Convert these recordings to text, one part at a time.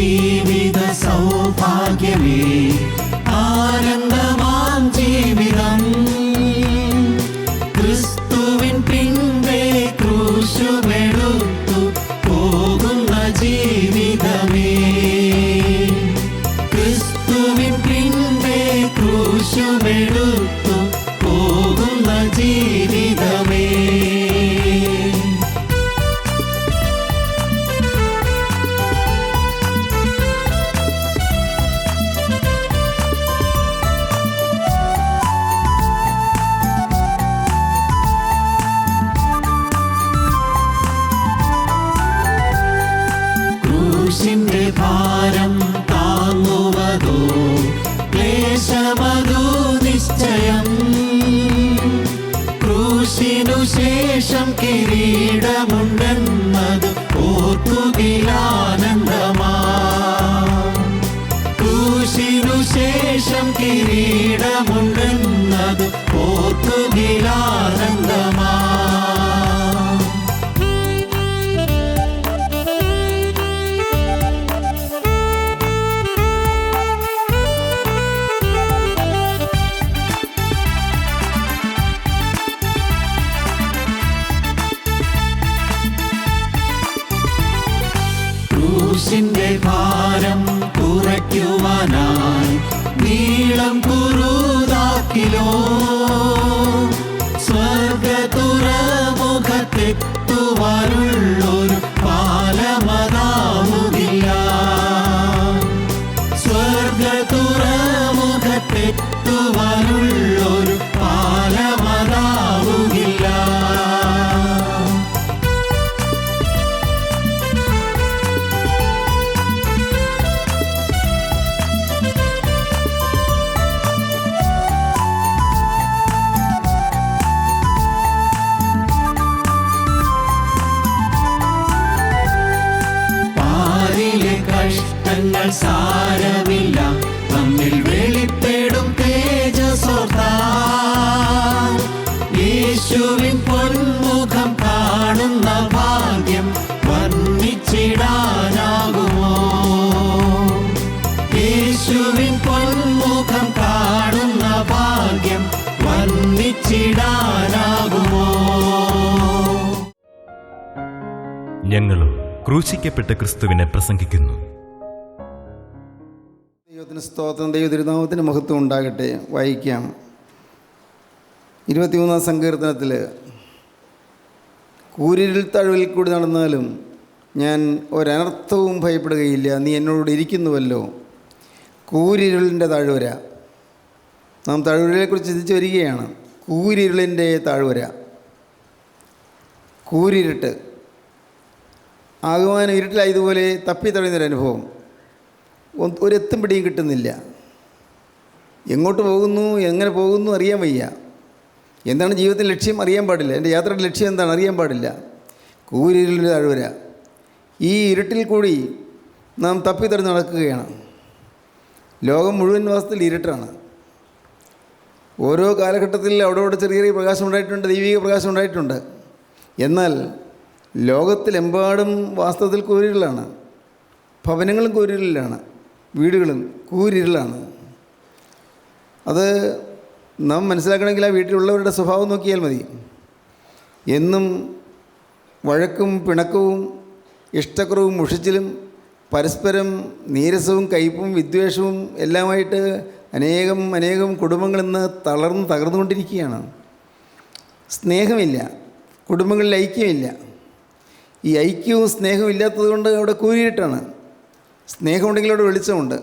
ജീവിത സൗഭാഗ്യമേ, ആനന്ദമാം ജീവിതം. ക്രിസ്തുവിൻ പിൻപേ ക്രൂശുമെടുത്തു പോകുന്ന ജീവിതമേ, ക്രിസ്തുവിൻ പിൻപേ ക്രൂശുമെടുത്തു പോകുന്ന ജീവിതമേ. ക്രൂശിന്റെ ഭാരം താങ്ങുവതോ ക്ലേശമതു നിശ്ചയം. ക്രൂശിനു ശേഷം കിരീടമുണ്ടെന്നത് ഓർക്കുകിലാനന്ദമാ. ക്രൂശിനു ശേഷം കിരീടമുണ്ടെന്നത് ഓർക്കുകിലാനന്ദമാ. ക്രൂശിന്റെ ഭാരം കുറയ്ക്കുവാനായി നീളം കുറുതാക്കിലോ, സ്വർഗതുറമുഖത്തെത്തുവാനുള്ളൊരു പാലമതാവുകില്ല. സ്വർഗതുറമുഖത്തെത്തുവാനുള്ളൊരു പാലമതാവുകില്ല. കഷ്ടങ്ങൾ സാരമില്ല, നമ്മിൽ വെളിപ്പെടും തേജസ്സോർത്താൽ. യേശുവിൻ പൊന്മുഖം കാണുന്ന ഭാഗ്യം വർണ്ണിച്ചിടാനാകുമോ? യേശുവിൻ പൊന്മുഖം കാണുന്ന ഭാഗ്യം വർണ്ണിച്ചിടാനാകുമോ? ഞങ്ങളും ക്രൂശിക്കപ്പെട്ട ക്രിസ്തുവിനെ പ്രസംഗിക്കുന്നു. ദൈവത്തിന് സ്തോത്രം, ദൈവ തിരുനാമത്തിന് മഹത്വം ഉണ്ടാകട്ടെ. വായിക്കാം. 23-ാം സങ്കീർത്തനത്തിൽ, കൂരിരുൾ താഴ്വരയിൽ കൂടി നടന്നാലും ഞാൻ ഒരനർത്ഥവും ഭയപ്പെടുകയില്ല, നീ എന്നോട് ഇരിക്കുന്നുവല്ലോ. കൂരിരുളിൻ്റെ താഴ്വര. നാം താഴ്വരയെക്കുറിച്ച് ചിന്തിച്ച് വരികയാണ്. കൂരിരുളിൻ്റെ താഴ്വര, കൂരിരുട്ട്, ആകുവാനും ഇരുട്ടിലായതുപോലെ തപ്പിത്തടയുന്നൊരനുഭവം. ഒരെത്തും പിടിയും കിട്ടുന്നില്ല. എങ്ങോട്ട് പോകുന്നു, എങ്ങനെ പോകുന്നു അറിയാൻ വയ്യ. എന്താണ് ജീവിതത്തിൻ്റെ ലക്ഷ്യം അറിയാൻ പാടില്ല. എൻ്റെ യാത്രയുടെ ലക്ഷ്യം എന്താണ് അറിയാൻ പാടില്ല. കൂരിരുളിൻ്റെ താഴ്വര. ഈ ഇരുട്ടിൽ കൂടി നാം തപ്പിത്തടഞ്ഞ് നടക്കുകയാണ്. ലോകം മുഴുവൻ വാസ്തവത്തിൽ ഇരുട്ടാണ്. ഓരോ കാലഘട്ടത്തിൽ അവിടെ ചെറിയ ചെറിയ പ്രകാശം ഉണ്ടായിട്ടുണ്ട്, ദൈവിക പ്രകാശം ഉണ്ടായിട്ടുണ്ട്. എന്നാൽ ലോകത്തിലെമ്പാടും വാസ്തവത്തിൽ കൂരിരുളാണ്. ഭവനങ്ങളും കൂരിരുളിലാണ്, വീടുകളും കൂരിരുളാണ്. അത് നാം മനസ്സിലാക്കണമെങ്കിൽ ആ വീട്ടിലുള്ളവരുടെ സ്വഭാവം നോക്കിയാൽ മതി. എന്നും വഴക്കും പിണക്കവും ഇഷ്ടക്കുറവും മുഷിച്ചിലും പരസ്പരം നീരസവും കയ്പും വിദ്വേഷവും എല്ലാമായിട്ട് അനേകം കുടുംബങ്ങളിന്ന് തകർന്നുകൊണ്ടിരിക്കുകയാണ്. സ്നേഹമില്ല, കുടുംബങ്ങളിൽ ഐക്യമില്ല. ഈ ഐക്യവും സ്നേഹവും ഇല്ലാത്തതുകൊണ്ട് അവിടെ കൂരിട്ടാണ്. സ്നേഹമുണ്ടെങ്കിൽ അവിടെ വെളിച്ചമുണ്ട്.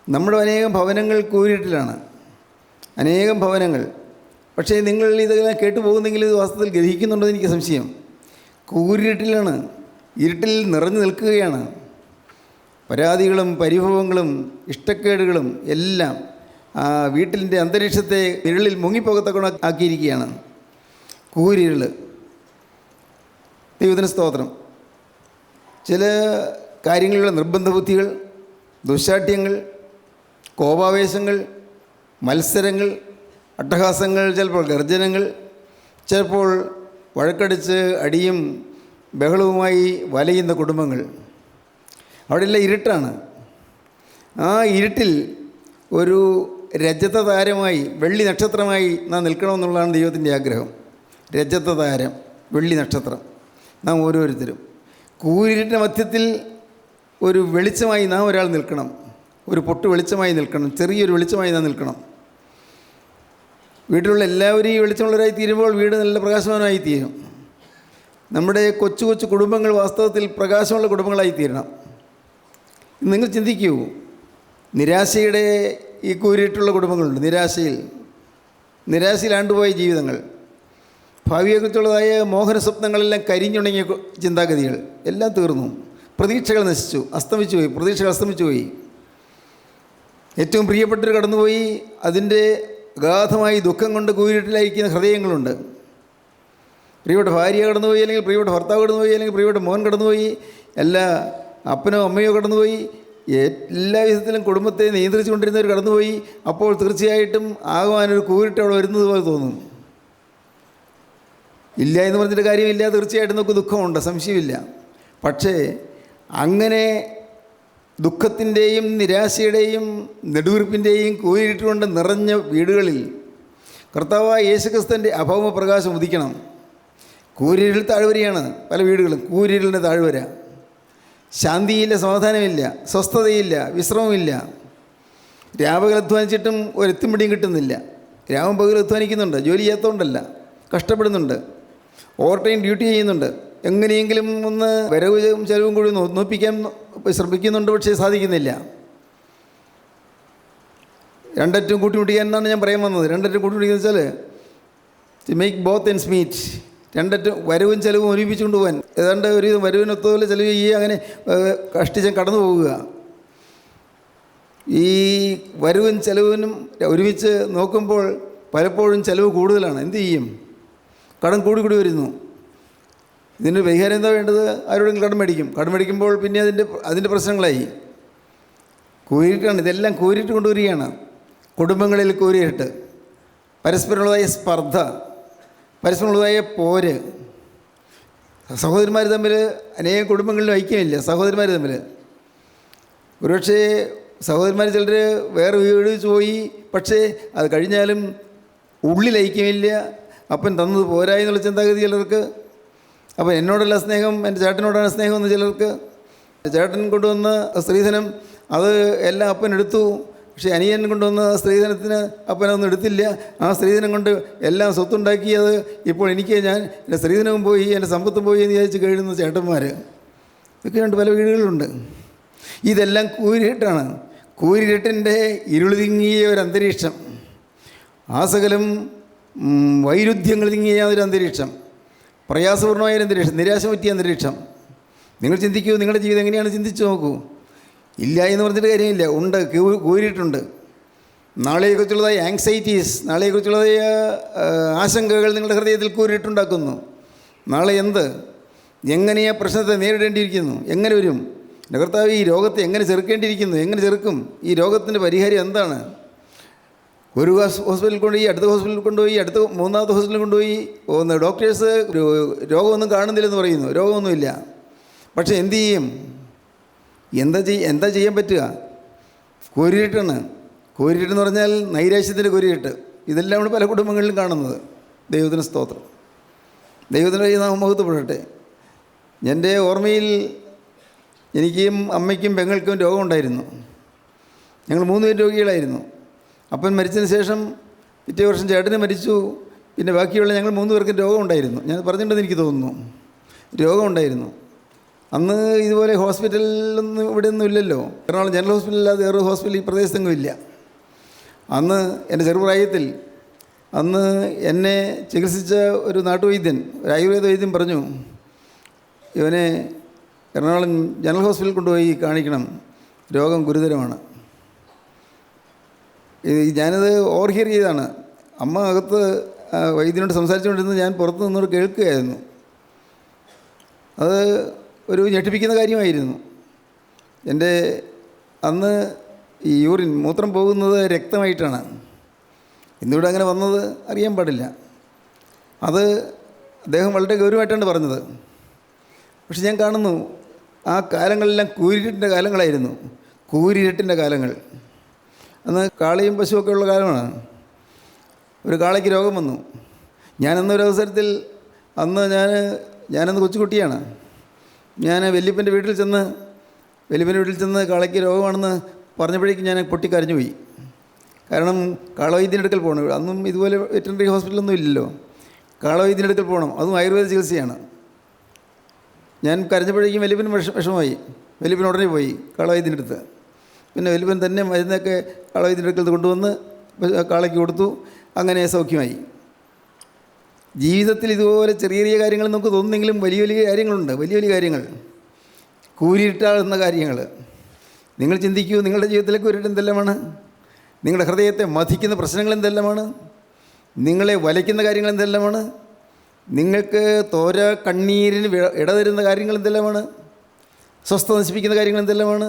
നമ്മുടെ അനേകം ഭവനങ്ങൾ കൂരിട്ടിലാണ്, അനേകം ഭവനങ്ങൾ. പക്ഷേ നിങ്ങൾ ഇതെല്ലാം കേട്ടു പോകുന്നെങ്കിൽ ഇത് വാസ്തവത്തിൽ ഗ്രഹിക്കുന്നുണ്ടോ എന്ന് എനിക്ക് സംശയം. കൂരിട്ടിലാണ്, ഇരുട്ടിൽ നിറഞ്ഞു നിൽക്കുകയാണ്. പരാതികളും പരിഭവങ്ങളും ഇഷ്ടക്കേടുകളും എല്ലാം ആ വീട്ടിൻ്റെ അന്തരീക്ഷത്തെ ഇരുളിൽ മുങ്ങിപ്പോകത്തക്ക ആക്കിയിരിക്കുകയാണ്. കൂരിരുൾ. ദൈവത്തിന് സ്തോത്രം. ചില കാര്യങ്ങളിലുള്ള നിർബന്ധ ബുദ്ധികൾ, ദുശ്ശാഠ്യങ്ങൾ, കോപാവേശങ്ങൾ, മത്സരങ്ങൾ, അട്ടഹാസങ്ങൾ, ചിലപ്പോൾ ഗർജനങ്ങൾ, ചിലപ്പോൾ വഴക്കടിച്ച് അടിയും ബഹളവുമായി വലയുന്ന കുടുംബങ്ങൾ. അവിടെയെല്ലാം ഇരുട്ടാണ്. ആ ഇരുട്ടിൽ ഒരു രജത താരമായി, വെള്ളി നക്ഷത്രമായി നാം നിൽക്കണമെന്നുള്ളതാണ് ദൈവത്തിൻ്റെ ആഗ്രഹം. രജത താരം, വെള്ളി നക്ഷത്രം നാം ഓരോരുത്തരും. കൂരിരുട്ടിൻ്റെ മധ്യത്തിൽ ഒരു വെളിച്ചമായി നാം ഒരാൾ നിൽക്കണം. ഒരു പൊട്ട് വെളിച്ചമായി നിൽക്കണം, ചെറിയൊരു വെളിച്ചമായി നാം നിൽക്കണം. വീട്ടിലുള്ള എല്ലാവരും ഈ വെളിച്ചമുള്ളവരായി തീരുമ്പോൾ വീട് നല്ല പ്രകാശവാനായി തീരും. നമ്മുടെ കൊച്ചു കൊച്ചു കുടുംബങ്ങൾ വാസ്തവത്തിൽ പ്രകാശമുള്ള കുടുംബങ്ങളായി തീരണം. നിങ്ങൾ ചിന്തിക്കൂ, നിരാശയുടെ ഈ കൂരിട്ടുള്ള കുടുംബങ്ങളുണ്ട്. നിരാശയിലാണ്ടുപോയ ജീവിതങ്ങൾ, ഭാവിയെക്കുറിച്ചുള്ളതായ മോഹന സ്വപ്നങ്ങളെല്ലാം കരിഞ്ഞുണങ്ങിയ ചിന്താഗതികൾ എല്ലാം തീർന്നു. പ്രതീക്ഷകൾ നശിച്ചു, പ്രതീക്ഷകൾ അസ്തമിച്ചു പോയി. ഏറ്റവും പ്രിയപ്പെട്ടവർ കടന്നുപോയി. അതിൻ്റെ അഗാധമായി ദുഃഖം കൊണ്ട് കൂരിട്ടിലായിരിക്കുന്ന ഹൃദയങ്ങളുണ്ട്. പ്രിയപ്പെട്ട ഭാര്യ കടന്നുപോയി, അല്ലെങ്കിൽ പ്രിയപ്പെട്ട ഭർത്താവ് കടന്നുപോയി, അല്ലെങ്കിൽ പ്രിയപ്പെട്ട മോൻ കടന്നുപോയി, എല്ലാ അപ്പനോ അമ്മയോ കടന്നുപോയി. എല്ലാ വിധത്തിലും കുടുംബത്തെ നിയന്ത്രിച്ചു കൊണ്ടിരുന്നവർ കടന്നുപോയി. അപ്പോൾ തീർച്ചയായിട്ടും ആകുവാനൊരു കൂരിട്ട് അവിടെ വരുന്നത് പോലെ തോന്നും. ഇല്ല എന്ന് പറഞ്ഞിട്ട് കാര്യമില്ല, തീർച്ചയായിട്ടും നമുക്ക് ദുഃഖമുണ്ട്, സംശയമില്ല. പക്ഷേ അങ്ങനെ ദുഃഖത്തിൻ്റെയും നിരാശയുടെയും നെടുവീർപ്പിൻ്റെയും കൂരിട്ടുകൊണ്ട് നിറഞ്ഞ വീടുകളിൽ കർത്താവായ യേശുക്രിസ്തുവിൻ്റെ അഭൗമ പ്രകാശം ഉദിക്കണം. കൂരിരുൾ താഴ്വരയാണ് പല വീടുകളും. കൂരിരുളിൻ്റെ താഴ്വര. ശാന്തിയില്ല, സമാധാനമില്ല, സ്വസ്ഥതയില്ല, വിശ്രമമില്ല. രാപകൽ അധ്വാനിച്ചിട്ടും ഒരെത്തും പിടിയും കിട്ടുന്നില്ല. രാവും പകൽ അധ്വാനിക്കുന്നുണ്ട്, ജോലി ചെയ്യാത്തതുകൊണ്ടല്ല, കഷ്ടപ്പെടുന്നുണ്ട്, ഓവർ ടൈം ഡ്യൂട്ടി ചെയ്യുന്നുണ്ട്. എങ്ങനെയെങ്കിലും ഒന്ന് വരവും ചെലവും കൂടി നോപ്പിക്കാൻ ശ്രമിക്കുന്നുണ്ട്, പക്ഷേ സാധിക്കുന്നില്ല. രണ്ടറ്റും കൂട്ടിമുട്ടിക്കാൻ എന്നാണ് ഞാൻ പറയാൻ വന്നത്. രണ്ടറ്റും കൂട്ടിമുട്ടിക്കുക വെച്ചാൽ to make both ends meet. രണ്ടറ്റും വരവും ചെലവും ഒരുമിച്ച് കൊണ്ടുപോകാൻ. ഏതാണ്ട് ഒരു വരവിനൊത്തപോലെ ചെലവ് ചെയ്യുക, അങ്ങനെ കഷ്ടിച്ച് കടന്നു പോകുക. ഈ വരവും ചെലവിനും ഒരുമിച്ച് നോക്കുമ്പോൾ പലപ്പോഴും ചെലവ് കൂടുതലാണ്. എന്തു ചെയ്യും? കടം കൂടി വരുന്നു. ഇതിന് പരിഹാരം എന്താ വേണ്ടത്? ആരോടെങ്കിലും കടം മേടിക്കുമ്പോൾ പിന്നെ അതിൻ്റെ പ്രശ്നങ്ങളായി. കൂരിട്ടാണ്, ഇതെല്ലാം കൂരിട്ട് കൊണ്ടുവരികയാണ്. കുടുംബങ്ങളിൽ കൂരിട്ട്, പരസ്പരമുള്ളതായ സ്പർദ്ധ, പരസ്പരമുള്ളതായ പോര്. സഹോദരന്മാർ തമ്മിൽ അനേകം കുടുംബങ്ങളിലും ഐക്യമില്ല. സഹോദരന്മാർ തമ്മിൽ ഒരുപക്ഷേ സഹോദരന്മാർ ചിലർ വേറെ വീട് വെച്ച് പോയി, പക്ഷേ അത് കഴിഞ്ഞാലും ഉള്ളിൽ ഐക്യമില്ല. അപ്പൻ തന്നത് പോരാ എന്നുള്ള ചിന്താഗതി ചിലർക്ക്. അപ്പം എന്നോടുള്ള സ്നേഹം എൻ്റെ ചേട്ടനോടാണ് സ്നേഹമെന്ന് ചിലർക്ക്. ചേട്ടൻ കൊണ്ടുവന്ന സ്ത്രീധനം അത് എല്ലാം അപ്പൻ എടുത്തു. പക്ഷേ അനിയൻ കൊണ്ടുവന്ന സ്ത്രീധനത്തിന് അപ്പനൊന്നും എടുത്തില്ല. ആ സ്ത്രീധനം കൊണ്ട് എല്ലാം സ്വത്തുണ്ടാക്കിയത് ഇപ്പോൾ എനിക്ക് എൻ്റെ സ്ത്രീധനവും പോയി, എൻ്റെ സമ്പത്തും പോയി എന്ന് വിചാരിച്ച് കഴിയുന്ന ചേട്ടന്മാർ ഇതൊക്കെയുണ്ട് പല വീടുകളിലുണ്ട്. ഇതെല്ലാം കൂരിരുട്ടാണ്. കൂരിരുട്ടിൻ്റെ ഇരുൾ തിങ്ങിയ ഒരു അന്തരീക്ഷം, ആസകലം വൈരുദ്ധ്യങ്ങൾ തിങ്ങിയ ഒരു അന്തരീക്ഷം, പ്രയാസപൂർണമായ ഒരു അന്തരീക്ഷം, നിരാശ പറ്റിയ അന്തരീക്ഷം. നിങ്ങൾ ചിന്തിക്കൂ, നിങ്ങളുടെ ജീവിതം എങ്ങനെയാണ്? ചിന്തിച്ചു നോക്കൂ. ഇല്ല എന്ന് പറഞ്ഞിട്ട് കാര്യമില്ല, ഉണ്ട്, കൂരിട്ടുണ്ട്. നാളെയെക്കുറിച്ചുള്ളതായ ആങ്സൈറ്റീസ്, നാളെയെക്കുറിച്ചുള്ളതായ ആശങ്കകൾ നിങ്ങളുടെ ഹൃദയത്തിൽ കൂരിട്ടുണ്ടാക്കുന്നു. നാളെ എന്ത്, എങ്ങനെ ആ പ്രശ്നത്തെ നേരിടേണ്ടിയിരിക്കുന്നു, എങ്ങനെ വരും, എൻ്റെ കർത്താവ് ഈ രോഗത്തെ എങ്ങനെ ചെറുക്കേണ്ടിയിരിക്കുന്നു, എങ്ങനെ ചെറുക്കും, ഈ രോഗത്തിൻ്റെ പരിഹാരം എന്താണ്? ഒരു ഹോസ്പിറ്റലിൽ കൊണ്ടുപോയി, അടുത്ത ഹോസ്പിറ്റലിൽ കൊണ്ടുപോയി, അടുത്ത മൂന്നാമത്തെ ഹോസ്പിറ്റലിൽ കൊണ്ടുപോയി. ഡോക്ടേഴ്സ് രോഗമൊന്നും കാണുന്നില്ലെന്ന് പറയുന്നു, രോഗമൊന്നുമില്ല. പക്ഷേ എന്തു ചെയ്യും? എന്താ ചെയ്യാൻ പറ്റുക? കൂരിരുട്ടാണ്. കൂരിരുട്ടെന്ന് പറഞ്ഞാൽ നൈരാശ്യത്തിൻ്റെ കൂരിരുട്ട്. ഇതെല്ലാം നമ്മൾ പല കുടുംബങ്ങളിലും കാണുന്നത്. ദൈവത്തിന് സ്തോത്രം, ദൈവത്തിൻ്റെ നാമം മഹത്വപ്പെടട്ടെ. എൻ്റെ ഓർമ്മയിൽ എനിക്കും അമ്മയ്ക്കും പെങ്ങൾക്കും രോഗമുണ്ടായിരുന്നു. ഞങ്ങൾ 3 പേര് രോഗികളായിരുന്നു. അപ്പൻ മരിച്ചതിന് ശേഷം പിറ്റേ വർഷം ചേട്ടന് മരിച്ചു. പിന്നെ ബാക്കിയുള്ള ഞങ്ങൾ 3 പേർക്കും രോഗമുണ്ടായിരുന്നു. ഞാൻ പറഞ്ഞിട്ടുണ്ടെന്ന് എനിക്ക് തോന്നുന്നു, രോഗമുണ്ടായിരുന്നു. അന്ന് ഇതുപോലെ ഹോസ്പിറ്റലിലൊന്നും ഇവിടെയൊന്നും ഇല്ലല്ലോ. എറണാകുളം ജനറൽ ഹോസ്പിറ്റലില്ലാതെ വേറെ ഹോസ്പിറ്റൽ ഈ പ്രദേശത്തെങ്ങും ഇല്ല. അന്ന് എൻ്റെ ചെറുപ്രായത്തിൽ അന്ന് എന്നെ ചികിത്സിച്ച ഒരു നാട്ടുവൈദ്യൻ, ഒരു ആയുർവേദ വൈദ്യൻ പറഞ്ഞു, ഇവനെ എറണാകുളം ജനറൽ ഹോസ്പിറ്റലിൽ കൊണ്ടുപോയി കാണിക്കണം, രോഗം ഗുരുതരമാണ്. ഞാനത് ഓവർഹിയർ ചെയ്താണ്. അമ്മ അകത്ത് വൈദ്യനോട് സംസാരിച്ചുകൊണ്ടിരുന്നത് ഞാൻ പുറത്ത് നിന്നോട് കേൾക്കുകയായിരുന്നു. അത് ഒരു ഞെട്ടിപ്പിക്കുന്ന കാര്യമായിരുന്നു. എൻ്റെ അന്ന് ഈ മൂത്രം പോകുന്നത് രക്തമായിട്ടാണ്. ഇന്നിവിടെ അങ്ങനെ വന്നത് അറിയാൻ പാടില്ല. അത് അദ്ദേഹം വളരെ ഗൗരവമായിട്ടാണ് പറഞ്ഞത്. പക്ഷെ ഞാൻ കാണുന്നു ആ കാലങ്ങളെല്ലാം കൂരിരുട്ടിൻ്റെ കാലങ്ങളായിരുന്നു. കൂരിരുട്ടിൻ്റെ കാലങ്ങൾ. അന്ന് കാളയും പശുവൊക്കെ ഉള്ള കാലമാണ്. ഒരു കാളയ്ക്ക് രോഗം വന്നു. ഞാനന്നൊരവസരത്തിൽ ഞാനന്ന് കൊച്ചുകുട്ടിയാണ്. ഞാൻ വല്യപ്പൻ്റെ വീട്ടിൽ ചെന്ന് കാളയ്ക്ക് രോഗമാണെന്ന് പറഞ്ഞപ്പോഴേക്കും ഞാൻ പൊട്ടിക്കരഞ്ഞു പോയി. കാരണം കാളവൈദ്യനെടുക്കൽ പോകണം. അന്നും ഇതുപോലെ വെറ്ററിനറി ഹോസ്പിറ്റലൊന്നും ഇല്ലല്ലോ. കാളവൈദ്യനെടുക്കൽ പോകണം, അതും ആയുർവേദ ചികിത്സയാണ്. ഞാൻ കരഞ്ഞപ്പോഴേക്കും വല്യപ്പന് വിഷമമായി. വല്യപ്പൻ ഉടനെ പോയി കാളവൈദ്യനെടുത്ത്. പിന്നെ വല്യപ്പൻ തന്നെ മരുന്നൊക്കെ കാളവൈദ്യനെടുക്കൽ കൊണ്ടുവന്ന് കാളയ്ക്ക് കൊടുത്തു. അങ്ങനെ സൗഖ്യമായി. ജീവിതത്തിൽ ഇതുപോലെ ചെറിയ ചെറിയ കാര്യങ്ങൾ നമുക്ക് തോന്നുന്നെങ്കിലും വലിയ വലിയ കാര്യങ്ങളുണ്ട്. വലിയ വലിയ കാര്യങ്ങൾ, കൂരിട്ടാളുന്ന കാര്യങ്ങൾ. നിങ്ങൾ ചിന്തിക്കൂ, നിങ്ങളുടെ ജീവിതത്തിലേക്ക് കൂരിട്ട് എന്തെല്ലാമാണ്? നിങ്ങളുടെ ഹൃദയത്തെ മഥിക്കുന്ന പ്രശ്നങ്ങൾ എന്തെല്ലാമാണ്? നിങ്ങളെ വലയ്ക്കുന്ന കാര്യങ്ങൾ എന്തെല്ലാമാണ്? നിങ്ങൾക്ക് തോര കണ്ണീരിന് ഇടതരുന്ന കാര്യങ്ങൾ എന്തെല്ലാമാണ്? സ്വസ്ഥത നശിപ്പിക്കുന്ന കാര്യങ്ങൾ എന്തെല്ലാമാണ്?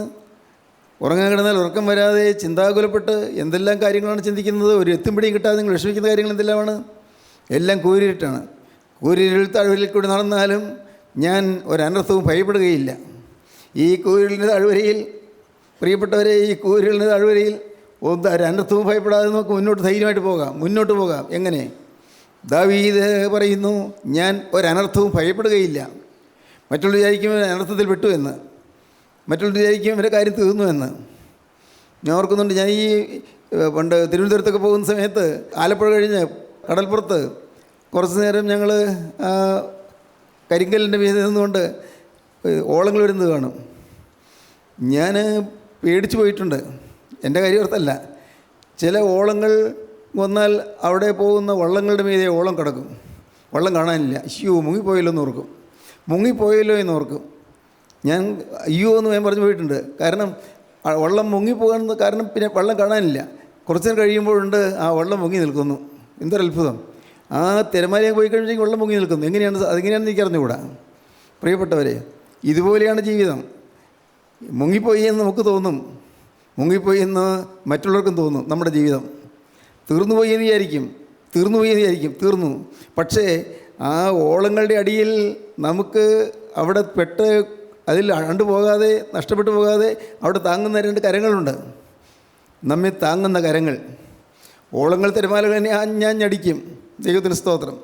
ഉറങ്ങാൻ കിടന്നാൽ ഉറക്കം വരാതെ ചിന്താകുലപ്പെട്ട് എന്തെല്ലാം കാര്യങ്ങളാണ് ചിന്തിക്കുന്നത്? ഒരു എത്തുംപിടിയും കിട്ടാതെ നിങ്ങൾ വിഷമിക്കുന്ന കാര്യങ്ങൾ എന്തെല്ലാമാണ്? എല്ലാം കൂരിട്ടാണ്. കൂരിരുട്ട് താഴ്വരയിൽ കൂടി നടന്നാലും ഞാൻ ഒരനർത്ഥവും ഭയപ്പെടുകയില്ല. ഈ കൂരിലിൻ്റെ താഴ്വരയിൽ, പ്രിയപ്പെട്ടവരെ, ഈ കൂരിലിൻ്റെ താഴ്വരയിൽ ഒരനർത്ഥവും ഭയപ്പെടാതെ നമുക്ക് ധൈര്യമായിട്ട് മുന്നോട്ട് പോകാം. എങ്ങനെ? ദാവീദ് പറയുന്നു, ഞാൻ ഒരനർത്ഥവും ഭയപ്പെടുകയില്ല. മറ്റുള്ളവർ വിചാരിക്കും അനർത്ഥത്തിൽ പെട്ടു എന്ന്, മറ്റുള്ളവർ വിചാരിക്കും ഇവരെ കാര്യം തീർന്നു എന്ന്. ഞാൻ ഓർക്കുന്നുണ്ട്, ഞാൻ ഈ പണ്ട് തിരുവനന്തപുരത്തൊക്കെ പോകുന്ന സമയത്ത് ആലപ്പുഴ കഴിഞ്ഞ് കടൽപ്പുറത്ത് കുറച്ച് നേരം ഞങ്ങൾ കരിങ്കലിൻ്റെ മീതെ നിന്നുകൊണ്ട് ഓളങ്ങൾ വരുന്നത് കാണും. ഞാൻ പേടിച്ചു പോയിട്ടുണ്ട്. എൻ്റെ കാര്യം ഓർത്തല്ല. ചില ഓളങ്ങൾ വന്നാൽ അവിടെ പോകുന്ന വള്ളങ്ങളുടെ മീതെ ഓളം കിടക്കും. വള്ളം കാണാനില്ല. അയ്യോ മുങ്ങിപ്പോയല്ലോ എന്ന് ഓർക്കും. ഞാൻ അയ്യോ എന്ന് ഞാൻ പറഞ്ഞു പോയിട്ടുണ്ട്. കാരണം വള്ളം മുങ്ങിപ്പോകാൻ കാരണം പിന്നെ വള്ളം കാണാനില്ല. കുറച്ച് നേരം കഴിയുമ്പോഴുണ്ട് ആ വള്ളം മുങ്ങി നിൽക്കുന്നു. എന്തൊരത്ഭുതം! ആ തിരമാലയിൽ പോയി കഴിഞ്ഞെങ്കിൽ വെള്ളം പൊങ്ങി നിൽക്കുന്നു. അതെങ്ങനെയാണെന്ന് എനിക്ക് അറിഞ്ഞുകൂടാ. പ്രിയപ്പെട്ടവരെ, ഇതുപോലെയാണ് ജീവിതം. മുങ്ങിപ്പോയി എന്ന് നമുക്ക് തോന്നും, മുങ്ങിപ്പോയി എന്ന് മറ്റുള്ളവർക്കും തോന്നും. നമ്മുടെ ജീവിതം തീർന്നുപോയി എന്ന് വിചാരിക്കും, തീർന്നു. പക്ഷേ ആ ഓളങ്ങളുടെ അടിയിൽ നമുക്ക് അവിടെ അതിൽ അണ്ടുപോകാതെ, നഷ്ടപ്പെട്ടു പോകാതെ അവിടെ താങ്ങുന്ന 2 കരങ്ങളുണ്ട്. നമ്മെ താങ്ങുന്ന കരങ്ങൾ. ഓളങ്ങൾ തിരമാലകൾ തന്നെ ആഞ്ഞടിക്കും. ദൈവത്തിന് സ്തോത്രം.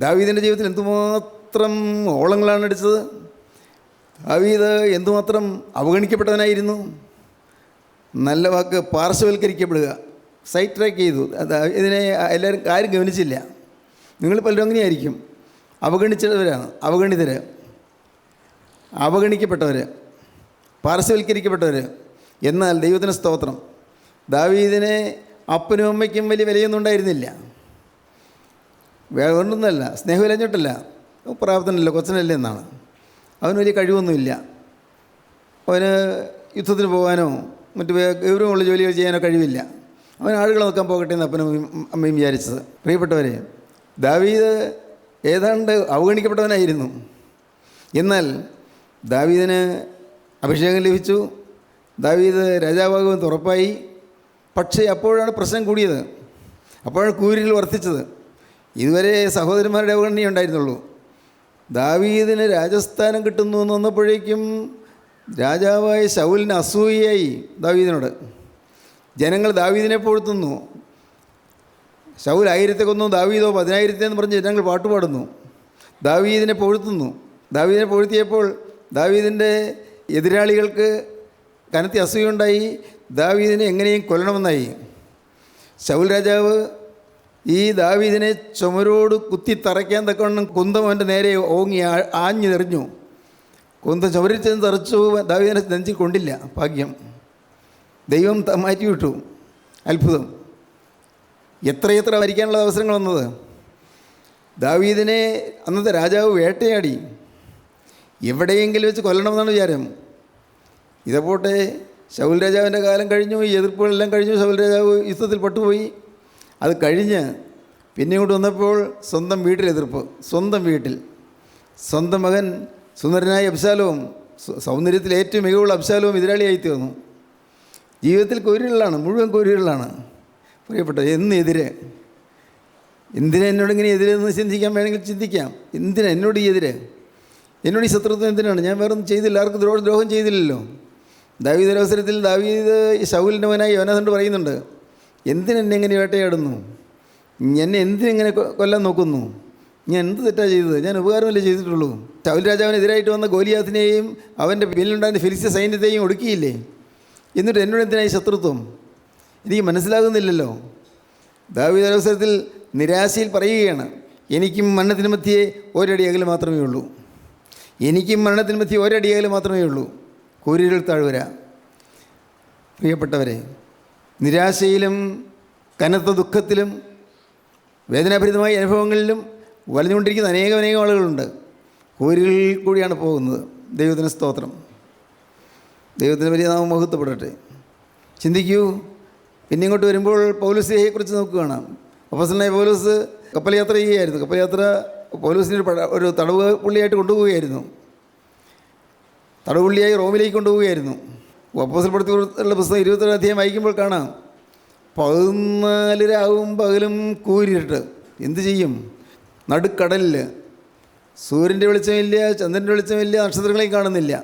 ദാവീദിൻ്റെ ജീവിതത്തിൽ എന്തുമാത്രം ഓളങ്ങളാണ് അടിച്ചത്. ദാവീദ് എന്തുമാത്രം അവഗണിക്കപ്പെട്ടവനായിരുന്നു. നല്ല വാക്ക്, പാർശ്വവൽക്കരിക്കപ്പെടുക, സൈഡ് ട്രാക്ക് ചെയ്തു. ഇതിനെ എല്ലാവരും ആരും ഗവനിച്ചില്ല. നിങ്ങൾ പലരും അങ്ങനെയായിരിക്കും. അവഗണിച്ചവരാണ്, അവഗണിക്കപ്പെട്ടവർ, പാർശ്വവൽക്കരിക്കപ്പെട്ടവർ. എന്നാൽ ദൈവത്തിന് സ്തോത്രം, ദാവീദിനെ അപ്പനും അമ്മയ്ക്കും വലിയ വിലയൊന്നും ഉണ്ടായിരുന്നില്ല. വേറൊന്നല്ല, സ്നേഹമില്ലഞ്ഞിട്ടല്ല, പ്രാപ്തനല്ല, കൊച്ചനല്ലേ എന്നാണ്. അവന് വലിയ കഴിവൊന്നുമില്ല. അവന് യുദ്ധത്തിന് പോകാനോ മറ്റു ഗൗരവമുള്ള ജോലികൾ ചെയ്യാനോ കഴിവില്ല. അവൻ ആളുകളെ നോക്കാൻ പോകട്ടെ എന്ന് അപ്പനും അമ്മയും വിചാരിച്ചത്. പ്രിയപ്പെട്ടവരെ, ദാവീദ് ഏതാണ്ട് അവഗണിക്കപ്പെട്ടവനായിരുന്നു. എന്നാൽ ദാവീദിന് അഭിഷേകം ലഭിച്ചു. ദാവീദ് രാജാവാകുമെന്ന് ഉറപ്പായി. പക്ഷേ അപ്പോഴാണ് പ്രശ്നം കൂടിയത്. അപ്പോഴാണ് കൂരിൽ വർദ്ധിച്ചത്. ഇതുവരെ സഹോദരന്മാരുടെ അവഗണനയേ ഉണ്ടായിരുന്നുള്ളൂ. ദാവീദിന് രാജസ്ഥാനം കിട്ടുന്നു എന്ന് വന്നപ്പോഴേക്കും രാജാവായ ശൗലിന് അസൂയയായി ദാവീദിനോട്. ജനങ്ങൾ ദാവീദിനെ പൊഴുത്തുന്നു. ശൗൽ 1000 കൊന്നു, ദാവീദോ 10,000 എന്ന് പറഞ്ഞ് ജനങ്ങൾ പാട്ടുപാടുന്നു. ദാവീദിനെ പൊഴുത്തുന്നു. ദാവീദിനെ പൊഴുത്തിയപ്പോൾ ദാവീദിൻ്റെ എതിരാളികൾക്ക് കനത്തി അസൂയുണ്ടായി. ദാവീദിനെ എങ്ങനെയും കൊല്ലണമെന്നായി. ശൗൽ രാജാവ് ഈ ദാവീദിനെ ചുമരോട് കുത്തി തറയ്ക്കാൻ തക്കവണ്ണം കുന്തം അവൻ്റെ നേരെ ഓങ്ങി ആഞ്ഞെറിഞ്ഞു. കുന്തം ചുമരിൽ ചെന്ന് തറച്ചു. ദാവീദിനെ നെഞ്ചിൽ കൊണ്ടില്ല. ഭാഗ്യം, ദൈവം മാറ്റിവിട്ടു. അത്ഭുതം. എത്രയെത്ര മരിക്കാനുള്ള അവസരങ്ങൾ വന്നത്. ദാവീദിനെ അന്നത്തെ രാജാവ് വേട്ടയാടി. എവിടെയെങ്കിലും വെച്ച് കൊല്ലണമെന്നാണ് വിചാരം. ഇതേപോട്ടെ ശൗൽ രാജാവിൻ്റെ കാലം കഴിഞ്ഞു, ഈ എതിർപ്പുകളെല്ലാം കഴിഞ്ഞു. ശൗൽ രാജാവ് യുദ്ധത്തിൽ പെട്ടുപോയി. അത് കഴിഞ്ഞ് പിന്നെ ഇങ്ങോട്ട് വന്നപ്പോൾ സ്വന്തം വീട്ടിൽ എതിർപ്പ്. സ്വന്തം മകൻ സുന്ദരനായ അബ്ശാലോം, സൗന്ദര്യത്തിൽ ഏറ്റവും മികവുള്ള അബ്ശാലോം എതിരാളിയായി തീർന്നു. ജീവിതത്തിൽ കോരികളാണ്, മുഴുവൻ കോരികളാണ്. പ്രിയപ്പെട്ട, എന്നെതിരെ, എന്തിനാ എന്നോട് ഇങ്ങനെ എതിരെന്ന് ചിന്തിക്കാൻ വേണമെങ്കിൽ ചിന്തിക്കാം. എന്തിനാ എന്നോട് ഈ എതിരെ? എന്നോട് ഈ ശത്രുത്വം എന്തിനാണ്? ഞാൻ വേറൊന്നും ചെയ്തില്ല, ആർക്കും ദ്രോഹം ചെയ്തില്ലല്ലോ. ദാവീദ് ഒരവസരത്തിൽ ദാവീദ് ശൗലിൻ്റെ മകനായി യോനാഥനോട് പറയുന്നുണ്ട്, എന്തിനെന്നെ എങ്ങനെ വേട്ടയാടുന്നു? എന്നെ എന്തിനെങ്ങനെ കൊല്ലാൻ നോക്കുന്നു? ഞാൻ എന്ത് തെറ്റാണ് ചെയ്തത്? ഞാൻ ഉപകാരമല്ലേ ചെയ്തിട്ടുള്ളൂ. ശൗൽ രാജാവിനെതിരായിട്ട് വന്ന ഗോലിയാത്തിനെയും അവൻ്റെ പിന്നിലുണ്ടായിരുന്ന ഫിലിസ്ത്യ സൈന്യത്തെയും ഒടുക്കിയില്ലേ? എന്നിട്ട് എന്നോട് എന്തിനായി ശത്രുത്വം? എനിക്ക് മനസ്സിലാകുന്നില്ലല്ലോ. ദാവീദ് ഒരവസരത്തിൽ നിരാശയിൽ പറയുകയാണ്, എനിക്കും മരണത്തിന് മധ്യേ ഒരടി അകലെ മാത്രമേ ഉള്ളൂ. എനിക്കും മരണത്തിന് മധ്യേ ഒരടി അകലെ മാത്രമേ ഉള്ളൂ. കൂരിരുൾ താഴ്വര. പ്രിയപ്പെട്ടവരെ, നിരാശയിലും കനത്ത ദുഃഖത്തിലും വേദനാഭരിതമായ അനുഭവങ്ങളിലും വലഞ്ഞുകൊണ്ടിരിക്കുന്ന അനേകം ആളുകളുണ്ട്. കൂരിരുളിൽ കൂടിയാണ് പോകുന്നത്. ദൈവത്തിന് സ്തോത്രം. ദൈവത്തിന് വലിയ നാമം മഹത്വപ്പെടട്ടെ. ചിന്തിക്കൂ. പിന്നെ ഇങ്ങോട്ട് വരുമ്പോൾ പൗലോസിനെക്കുറിച്ച് നോക്കുകയാണ്. അപ്പോസ്തലനായ പൗലോസ് കപ്പൽ യാത്ര ചെയ്യുകയായിരുന്നു. കപ്പൽ യാത്ര പൗലോസിനെ ഒരു തടവ് പുള്ളിയായിട്ട് കൊണ്ടുപോവുകയായിരുന്നു. തടവുപുള്ളിയായി റോമിലേക്ക് കൊണ്ടുപോവുകയായിരുന്നു. അപ്പോസ്തലപ്രവൃത്തികളുടെ പുസ്തകം 27 അധ്യായം വായിക്കുമ്പോൾ കാണാം, 14 രാവും പകലും കൂരിട്ട്. എന്തു ചെയ്യും? നടുക്കടലിൽ സൂര്യൻ്റെ വെളിച്ചമില്ല, ചന്ദ്രൻ്റെ വെളിച്ചമില്ല, നക്ഷത്രങ്ങളെയും കാണുന്നില്ല.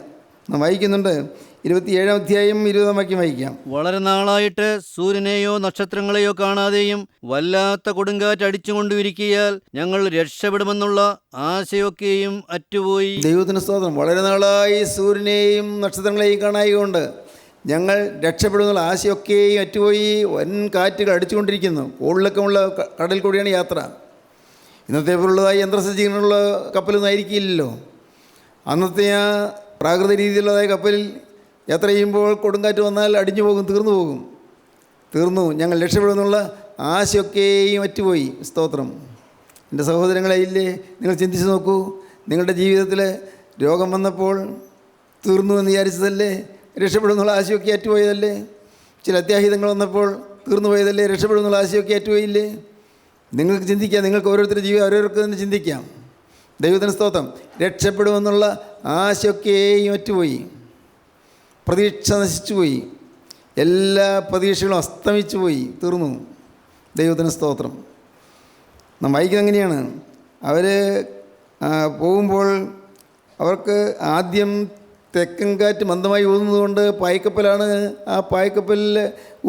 നാം വായിക്കുന്നുണ്ട്. 27 അധ്യായം 20 വാക്യം വായിക്കാം. വളരെ നാളായിട്ട് സൂര്യനെയോ നക്ഷത്രങ്ങളെയോ കാണാതെയും വല്ലാത്ത കൊടുങ്കാറ്റ് അടിച്ചുകൊണ്ടിരിക്കയാൽ ഞങ്ങൾ രക്ഷപ്പെടുമെന്നുള്ള ആശയൊക്കെയും അറ്റുപോയി. ദൈവത്തിന് സ്തോത്രം. വളരെ നാളായി സൂര്യനെയും നക്ഷത്രങ്ങളെയും കാണായതുകൊണ്ട് ഞങ്ങൾ രക്ഷപ്പെടുമെന്നുള്ള ആശയൊക്കെയും അറ്റുപോയി. വൻ കാറ്റുകൾ അടിച്ചുകൊണ്ടിരിക്കുന്നു. കോളിളക്കമുള്ള കടൽ കൂടിയാണ് യാത്ര. ഇന്നത്തെ പോലുള്ളതായി യന്ത്രസജ്ജീകരണമുള്ള കപ്പലൊന്നും ആയിരിക്കില്ലല്ലോ. അന്നത്തെ ആ പ്രാകൃത രീതിയിലുള്ളതായ കപ്പലിൽ യാത്ര ചെയ്യുമ്പോൾ കൊടുങ്കാറ്റ് വന്നാൽ അടിഞ്ഞു പോകും, തീർന്നു. ഞങ്ങൾ രക്ഷപ്പെടുമെന്നുള്ള ആശയൊക്കെയും അറ്റുപോയി. സ്തോത്രം. എൻ്റെ സഹോദരങ്ങളെ, ഇല്ലേ, നിങ്ങൾ ചിന്തിച്ച് നോക്കൂ. നിങ്ങളുടെ ജീവിതത്തിൽ രോഗം വന്നപ്പോൾ തീർന്നു എന്ന് വിചാരിച്ചതല്ലേ? രക്ഷപ്പെടുമെന്നുള്ള ആശയൊക്കെ അറ്റുപോയതല്ലേ? ചില അത്യാഹിതങ്ങൾ വന്നപ്പോൾ തീർന്നു പോയതല്ലേ? രക്ഷപ്പെടുമെന്നുള്ള ആശയൊക്കെ അറ്റുപോയില്ലേ? നിങ്ങൾക്ക് ചിന്തിക്കാം. നിങ്ങൾക്ക് ഓരോരുത്തരുടെ ജീവിതം ഓരോരുത്തർക്ക് തന്നെ ചിന്തിക്കാം. ദൈവത്തിന് സ്തോത്രം. രക്ഷപ്പെടുമെന്നുള്ള ആശയൊക്കെയും അറ്റുപോയി. പ്രതീക്ഷ നശിച്ചുപോയി. എല്ലാ പ്രതീക്ഷകളും അസ്തമിച്ചു പോയി, തീർന്നു. ദൈവത്തിന് സ്തോത്രം. നാം വായിക്കുന്നത് എങ്ങനെയാണ്? അവർ പോകുമ്പോൾ അവർക്ക് ആദ്യം തെക്കൻ കാറ്റ് മന്ദമായി ഊതുന്നതുകൊണ്ട് പായ്ക്കപ്പലാണ്. ആ പായ്ക്കപ്പലിൽ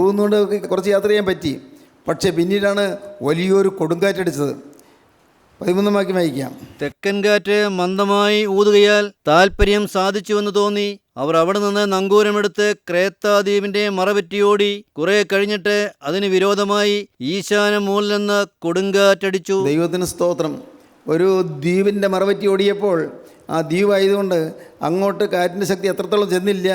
ഊതുന്നതുകൊണ്ട് കുറച്ച് യാത്ര ചെയ്യാൻ പറ്റി. പക്ഷേ പിന്നീടാണ് വലിയൊരു കൊടുങ്കാറ്റടിച്ചത്. 13 വാക്യം വായിക്കാം. തെക്കൻ കാറ്റ് മന്ദമായി ഊതുകയാൽ താൽപ്പര്യം സാധിച്ചുവെന്ന് തോന്നി. അവർ അവിടെ നിന്ന് നങ്കൂരമെടുത്ത് ക്രേത്താദ്വീപിന്റെ മറപറ്റിയോടി. കുറെ കഴിഞ്ഞിട്ട് അതിന് വിരോധമായി ഈശാന മൂലം നിന്ന് കൊടുങ്കാറ്റടിച്ചു. ദൈവത്തിന് സ്തോത്രം. ഒരു ദ്വീപിൻ്റെ മറപറ്റി ഓടിയപ്പോൾ ആ ദ്വീപായതുകൊണ്ട് അങ്ങോട്ട് കാറ്റിൻ്റെ ശക്തി എത്രത്തോളം ചെന്നില്ല.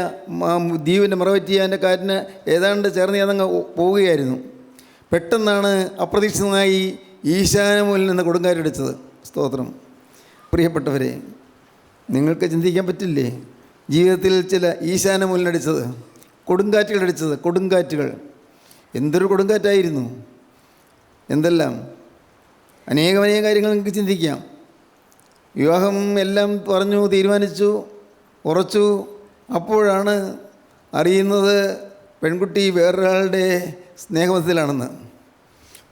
ദ്വീപിൻ്റെ മറപറ്റി അതിൻ്റെ കാറ്റിന് ഏതാണ്ട് ചേർന്ന് അതങ്ങ് പോവുകയായിരുന്നു. പെട്ടെന്നാണ് അപ്രതീക്ഷിതമായി ഈശാനമൂലിൽ നിന്ന് കൊടുങ്കാറ്റടിച്ചത്. സ്തോത്രം. പ്രിയപ്പെട്ടവരെ, നിങ്ങൾക്ക് ചിന്തിക്കാൻ പറ്റില്ലേ? ജീവിതത്തിൽ ചില ഈശാനമൂലിനടിച്ചത്, കൊടുങ്കാറ്റുകൾ. എന്തൊരു കൊടുങ്കാറ്റായിരുന്നു! എന്തെല്ലാം അനേകം കാര്യങ്ങൾ നിങ്ങൾക്ക് ചിന്തിക്കാം. വിവാഹം എല്ലാം പറഞ്ഞു, തീരുമാനിച്ചു, ഉറച്ചു. അപ്പോഴാണ് അറിയുന്നത് പെൺകുട്ടി വേറൊരാളുടെ സ്നേഹബന്ധത്തിലാണെന്ന്.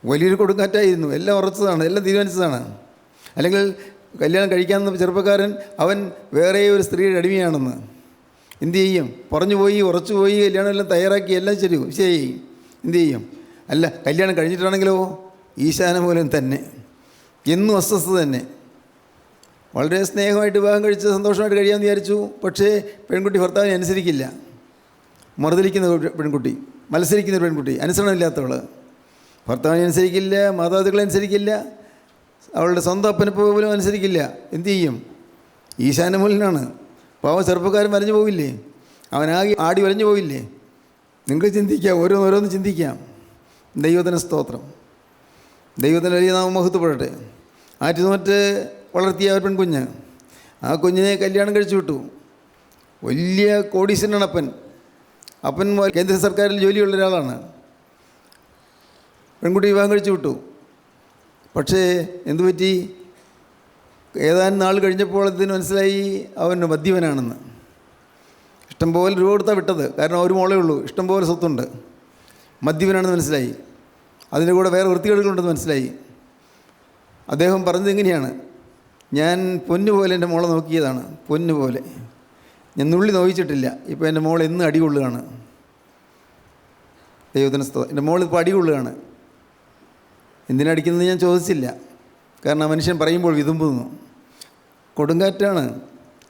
വലിയൊരു കൊടുങ്കാറ്റായിരുന്നു. എല്ലാം ഉറച്ചതാണ്, എല്ലാം തീരുമാനിച്ചതാണ്. അല്ലെങ്കിൽ കല്യാണം കഴിക്കാമെന്ന ചെറുപ്പക്കാരൻ അവൻ വേറെ ഒരു സ്ത്രീയുടെ അടിമയാണെന്ന്. എന്തു ചെയ്യും? പറഞ്ഞുപോയി, ഉറച്ചുപോയി, കല്യാണം എല്ലാം തയ്യാറാക്കി, എല്ലാം ശരി. എന്തു ചെയ്യും? അല്ല, കല്യാണം കഴിഞ്ഞിട്ടാണെങ്കിലോ ഈശാനമൂലം തന്നെ, എന്നും അസ്വസ്ഥത തന്നെ. വളരെ സ്നേഹമായിട്ട് വിവാഹം കഴിച്ച് സന്തോഷമായിട്ട് കഴിയാമെന്ന് വിചാരിച്ചു. പക്ഷേ പെൺകുട്ടി ഭർത്താവിനെ അനുസരിക്കില്ല. മറുതലിക്കുന്ന പെൺകുട്ടി, മത്സരിക്കുന്ന പെൺകുട്ടി, അനുസരണമില്ലാത്തവൾ. ഭർത്താവിനെ അനുസരിക്കില്ല, മാതാപിതാക്കളെ അനുസരിക്കില്ല, അവളുടെ സ്വന്തം അപ്പനെ പോലും അനുസരിക്കില്ല. എന്തു ചെയ്യും? ഈശാനമൂലനാണ്. പാവം ചെറുപ്പക്കാരൻ വരഞ്ഞു പോവില്ലേ? അവനാകെ ആടി വരഞ്ഞു പോവില്ലേ? നിങ്ങൾക്ക് ചിന്തിക്കാം, ഓരോന്ന് ചിന്തിക്കാം. ദൈവത്തിന് സ്തോത്രം. ദൈവത്തിന് വലിയ നാമം മഹത്വപ്പെടട്ടെ. ആറ്റുനോറ്റ് വളർത്തിയ ഒരു പെൺകുഞ്ഞ്, ആ കുഞ്ഞിനെ കല്യാണം കഴിച്ചു വിട്ടു. വലിയ കോടീശ്വരനാണ് അപ്പൻ കേന്ദ്ര സർക്കാരിൽ ജോലിയുള്ള ഒരാളാണ്. പെൺകുട്ടി വിവാഹം കഴിച്ചു വിട്ടു. പക്ഷേ എന്തുപറ്റി? ഏതാനും നാൾ കഴിഞ്ഞപ്പോൾ അതിന് മനസ്സിലായി അവൻ മദ്യപനാണെന്ന്. ഇഷ്ടംപോലെ രൂപ കൊടുത്താൽ വിട്ടത്. കാരണം ഒരു മോളേ ഉള്ളൂ, ഇഷ്ടംപോലെ സ്വത്തുണ്ട്. മദ്യപനാണെന്ന് മനസ്സിലായി. അതിൻ്റെ കൂടെ വേറെ വൃത്തികേടുകളുണ്ടെന്ന് മനസ്സിലായി. അദ്ദേഹം പറഞ്ഞത് എങ്ങനെയാണ്? ഞാൻ പൊന്നുപോലെ എൻ്റെ മോളെ നോക്കിയതാണ്, പൊന്നുപോലെ. ഞാൻ നുള്ളി നോവിച്ചിട്ടില്ല. ഇപ്പോൾ എൻ്റെ മോൾ എന്നും അടികൊള്ളുകയാണ്. ദൈവത്തിന് സ്തോത്രം. എൻ്റെ മോൾ ഇപ്പോൾ അടികൊള്ളുകയാണ്. എന്തിനടിക്കുന്നത് ഞാൻ ചോദിച്ചില്ല. കാരണം ആ മനുഷ്യൻ പറയുമ്പോൾ വിതുമ്പുന്നു. കൊടുങ്കാറ്റാണ്,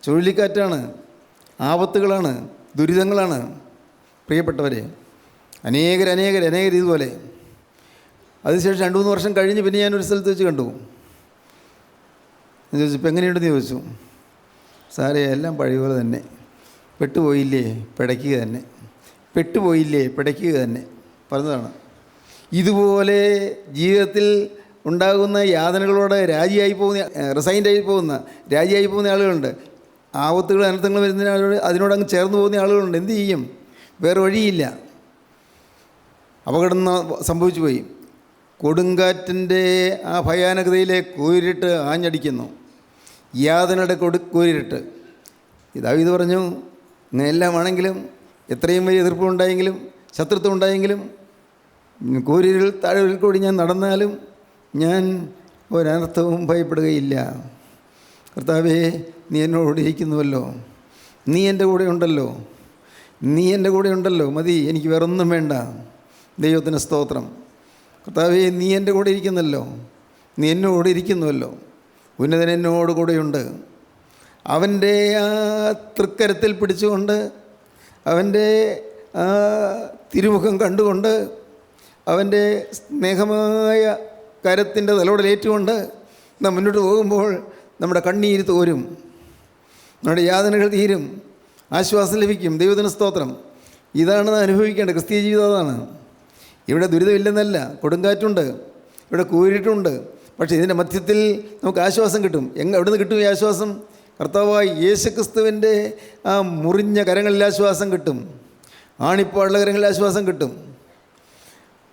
ചുഴലിക്കാറ്റാണ്, ആപത്തുകളാണ്, ദുരിതങ്ങളാണ് പ്രിയപ്പെട്ടവരെ. അനേകർ ഇതുപോലെ. അതിനുശേഷം 2-3 വർഷം കഴിഞ്ഞ് പിന്നെ ഞാനൊരു സ്ഥലത്ത് വെച്ച് കണ്ടു. ഞാൻ ചോദിച്ചു, ഇപ്പം എങ്ങനെയുണ്ടെന്ന് ചോദിച്ചു. സാറേ, എല്ലാം പഴയപോലെ തന്നെ. പെട്ടുപോയില്ലേ, പിടയ്ക്കുക തന്നെ. പെട്ടുപോയില്ലേ, പിടയ്ക്കുക തന്നെ പറഞ്ഞതാണ്. ഇതുപോലെ ജീവിതത്തിൽ ഉണ്ടാകുന്ന യാതനകളോട് രാജിയായി പോകുന്ന ആളുകളുണ്ട്. ആപത്തുകൾ അനർത്ഥങ്ങൾ വരുന്ന ആളുകൾ അതിനോട് അങ്ങ് ചേർന്ന് പോകുന്ന ആളുകളുണ്ട്. എന്ത് ചെയ്യും? വേറെ വഴിയില്ല. അപകടം സംഭവിച്ചു പോയി. കൊടുങ്കാറ്റിൻ്റെ ആ ഭയാനകതയിലെ കൂരിട്ട് ആഞ്ഞടിക്കുന്നു. യാതനയുടെ കൂരിട്ട്. ദാവീദ് പറഞ്ഞു, ഇങ്ങനെല്ലാം ആണെങ്കിലും, എത്രയും വലിയ എതിർപ്പുണ്ടായെങ്കിലും ശത്രുത്വം ഉണ്ടായെങ്കിലും കൂരിരുൾ താഴ്വരയിൽ കൂടി ഞാൻ നടന്നാലും ഞാൻ ഒരനർത്ഥവും ഭയപ്പെടുകയില്ല. കർത്താവേ, നീ എന്നോട് ഇരിക്കുന്നുവല്ലോ, നീ എൻ്റെ കൂടെ ഉണ്ടല്ലോ, മതി, എനിക്ക് വേറൊന്നും വേണ്ട. ദൈവത്തിന് സ്തോത്രം. കർത്താവേ, നീ എൻ്റെ കൂടെ ഇരിക്കുന്നല്ലോ, നീ എന്നോട് ഇരിക്കുന്നുവല്ലോ. ഉന്നതൻ എന്നോട് കൂടെയുണ്ട്. അവൻ്റെ ആ തൃക്കരത്തിൽ പിടിച്ചുകൊണ്ട്, അവൻ്റെ ആ തിരുമുഖം കണ്ടുകൊണ്ട്, അവൻ്റെ സ്നേഹമായ കരത്തിൻ്റെ തലോടലേറ്റുകൊണ്ട് നാം മുന്നോട്ട് പോകുമ്പോൾ നമ്മുടെ കണ്ണീര് തോരും, നമ്മുടെ യാതനകൾ തീരും, ആശ്വാസം ലഭിക്കും. ദൈവത്തിന് സ്തോത്രം. ഇതാണ് അനുഭവിക്കേണ്ടത്. ക്രിസ്തീയ ജീവിതം അതാണ്. ഇവിടെ ദുരിതമില്ലെന്നല്ല, കൊടുങ്കാറ്റുണ്ട്, ഇവിടെ കൂരിട്ടുണ്ട്. പക്ഷേ ഇതിൻ്റെ മധ്യത്തിൽ നമുക്ക് ആശ്വാസം കിട്ടും. എവിടെ നിന്ന് കിട്ടും ഈ ആശ്വാസം? കർത്താവായ യേശുക്രിസ്തുവിൻ്റെ ആ മുറിഞ്ഞ കരങ്ങളിൽ ആശ്വാസം കിട്ടും. ആണിപ്പാടുള്ള കരങ്ങളിൽ ആശ്വാസം കിട്ടും.